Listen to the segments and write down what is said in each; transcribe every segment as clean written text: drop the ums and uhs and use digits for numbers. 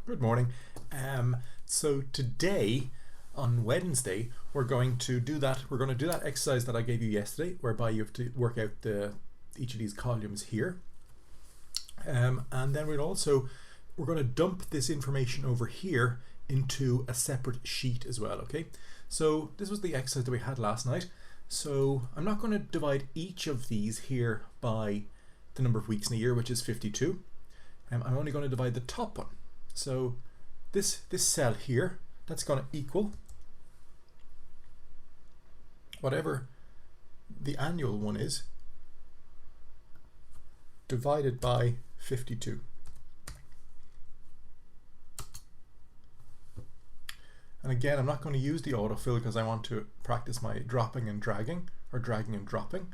Good morning. So today, on Wednesday, we're going to do that. We're going to do that exercise that I gave you yesterday, whereby you have to work out each of these columns here. And then we're going to dump this information over here into a separate sheet as well. Okay. So this was the exercise that we had last night. So I'm not going to divide each of these here by the number of weeks in a year, which is 52. I'm only going to divide the top one. So this cell here, that's going to equal whatever the annual one is divided by 52. And again, I'm not going to use the autofill because I want to practice my dropping and dragging, or dragging and dropping,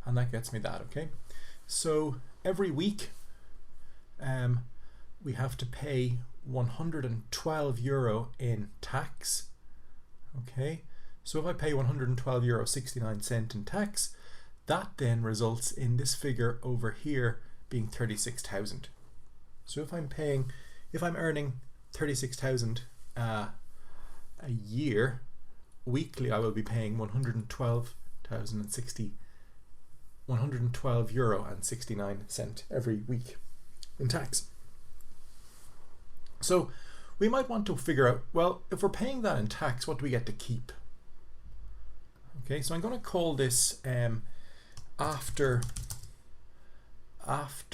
and that gets me that. Okay, so every week we have to pay 112 euro in tax. Okay, so if I pay 112 euro 69 cent in tax, that then results in this figure over here being 36,000. So if I'm earning 36,000 a year, weekly I will be paying 112 euro and 69 cent every week in tax. So we might want to figure out, well, if we're paying that in tax, what do we get to keep? Okay, so I'm going to call this after PAYE.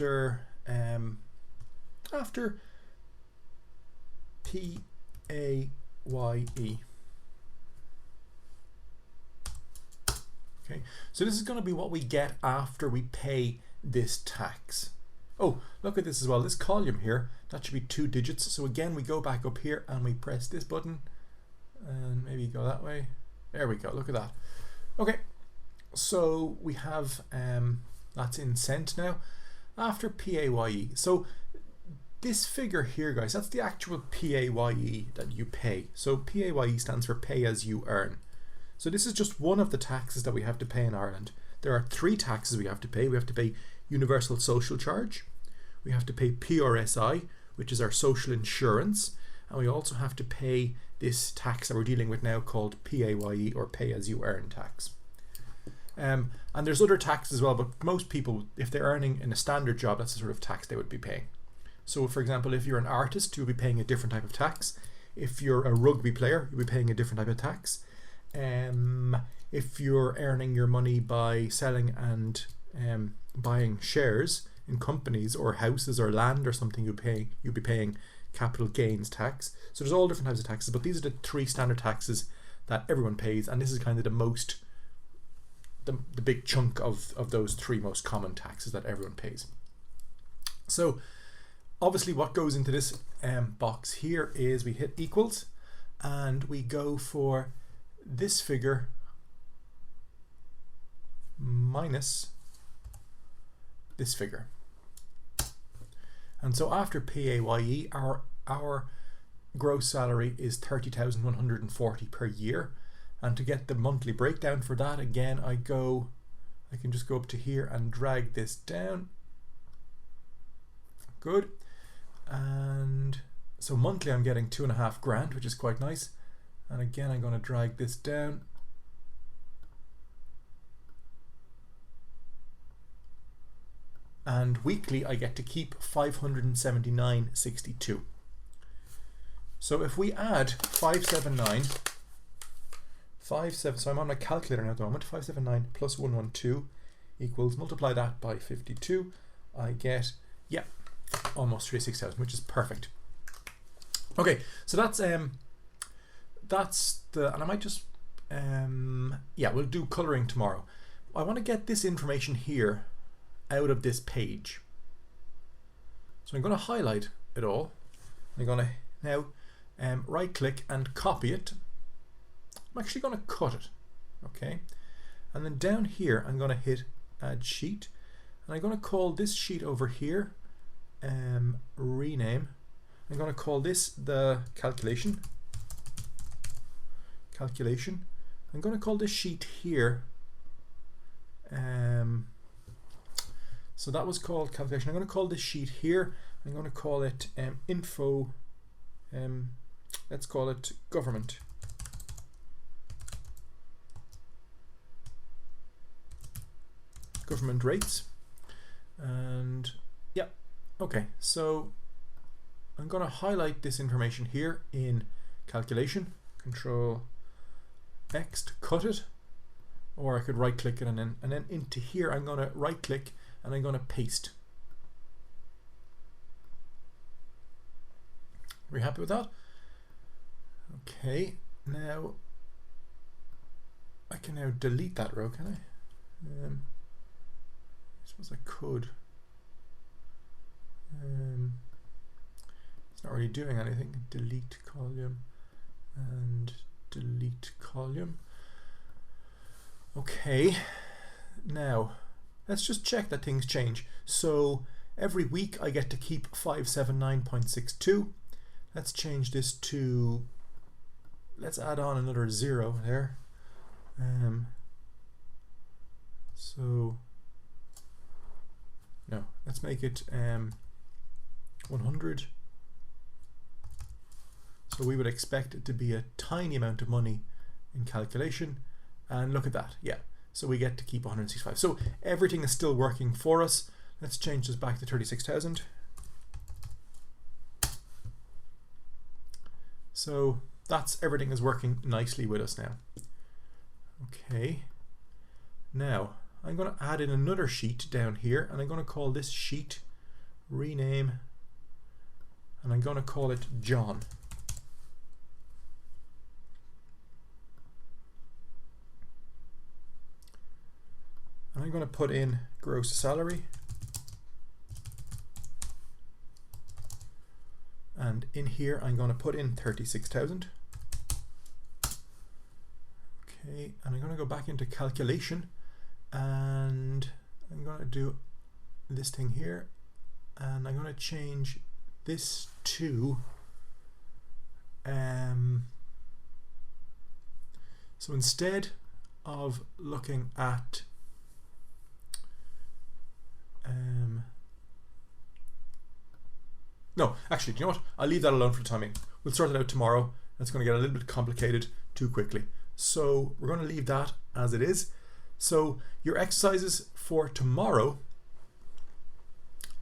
Okay, so this is going to be what we get after we pay this tax. Oh, look at this as well. This column here, that should be 2 digits. So again, we go back up here and we press this button and maybe go that way. There we go. Look at that. Okay, so we have that's in cent now after PAYE. So this figure here, guys, that's the actual PAYE that you pay. So PAYE stands for pay as you earn. So this is just one of the taxes that we have to pay in Ireland. There are 3 taxes we have to pay. We have to pay Universal Social Charge, we have to pay PRSI, which is our social insurance, and we also have to pay this tax that we're dealing with now called PAYE, or pay as you earn tax. And there's other taxes as well, but most people, if they're earning in a standard job, that's the sort of tax they would be paying. So for example, if you're an artist, you'll be paying a different type of tax. If you're a rugby player, you'll be paying a different type of tax. If you're earning your money by selling and buying shares in companies or houses or land or something, you'll be paying capital gains tax. So there's all different types of taxes, but these are the 3 standard taxes that everyone pays, and this is kind of the big chunk of those 3 most common taxes that everyone pays. So obviously what goes into this box here is we hit equals and we go for this figure minus this figure. And so after PAYE, our gross salary is 30,140 per year. And to get the monthly breakdown for that, again, I can just go up to here and drag this down. Good. And so monthly I'm getting 2.5 grand, which is quite nice. And again, I'm going to drag this down. And weekly I get to keep 579.62. So if we add 579, so I'm on my calculator now at the moment, 579 plus 112 equals, multiply that by 52, I get, yeah, almost 36,000, which is perfect. Okay, so that's and I might just, yeah, we'll do coloring tomorrow. I want to get this information here out of this page. So I'm going to highlight it all. I'm going to now right click and copy it. I'm actually going to cut it. Okay. And then down here I'm going to hit add sheet. And I'm going to call this sheet over here rename. I'm going to call this the calculation. I'm going to call this sheet here So that was called calculation. I'm going to call this sheet here, I'm going to call it info let's call it government. Government rates. And yeah, okay, so I'm going to highlight this information here in calculation, Control X to cut it, or I could right click it and then into here I'm going to right click and I'm going to paste. Are we happy with that? Okay, now I can now delete that row, can I? I suppose I could. It's not really doing anything. Delete column and delete column. Okay, now let's just check that things change. So every week I get to keep 579.62. Let's change this to, let's add on another 0 there. So no, let's make it 100. So we would expect it to be a tiny amount of money in calculation, and look at that, yeah, so we get to keep 165. So everything is still working for us. Let's change this back to 36,000. So that's, everything is working nicely with us now. Okay, now I'm going to add in another sheet down here, and I'm going to call this sheet, rename, and I'm going to call it John. And I'm going to put in gross salary, and in here I'm going to put in 36,000. Okay, and I'm going to go back into calculation, and I'm going to do this thing here, and I'm going to change this to so instead of looking at no, actually, do you know what? I'll leave that alone for the time being. We'll sort it out tomorrow. It's going to get a little bit complicated too quickly. So we're going to leave that as it is. So your exercises for tomorrow,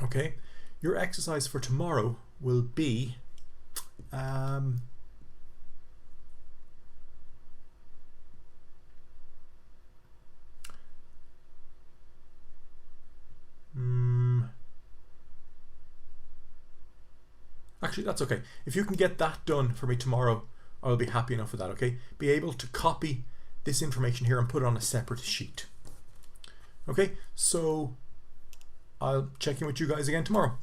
okay, your exercise for tomorrow will be actually, that's okay. If you can get that done for me tomorrow, I'll be happy enough with that, okay? Be able to copy this information here and put it on a separate sheet. Okay, so I'll check in with you guys again tomorrow.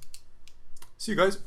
See you guys.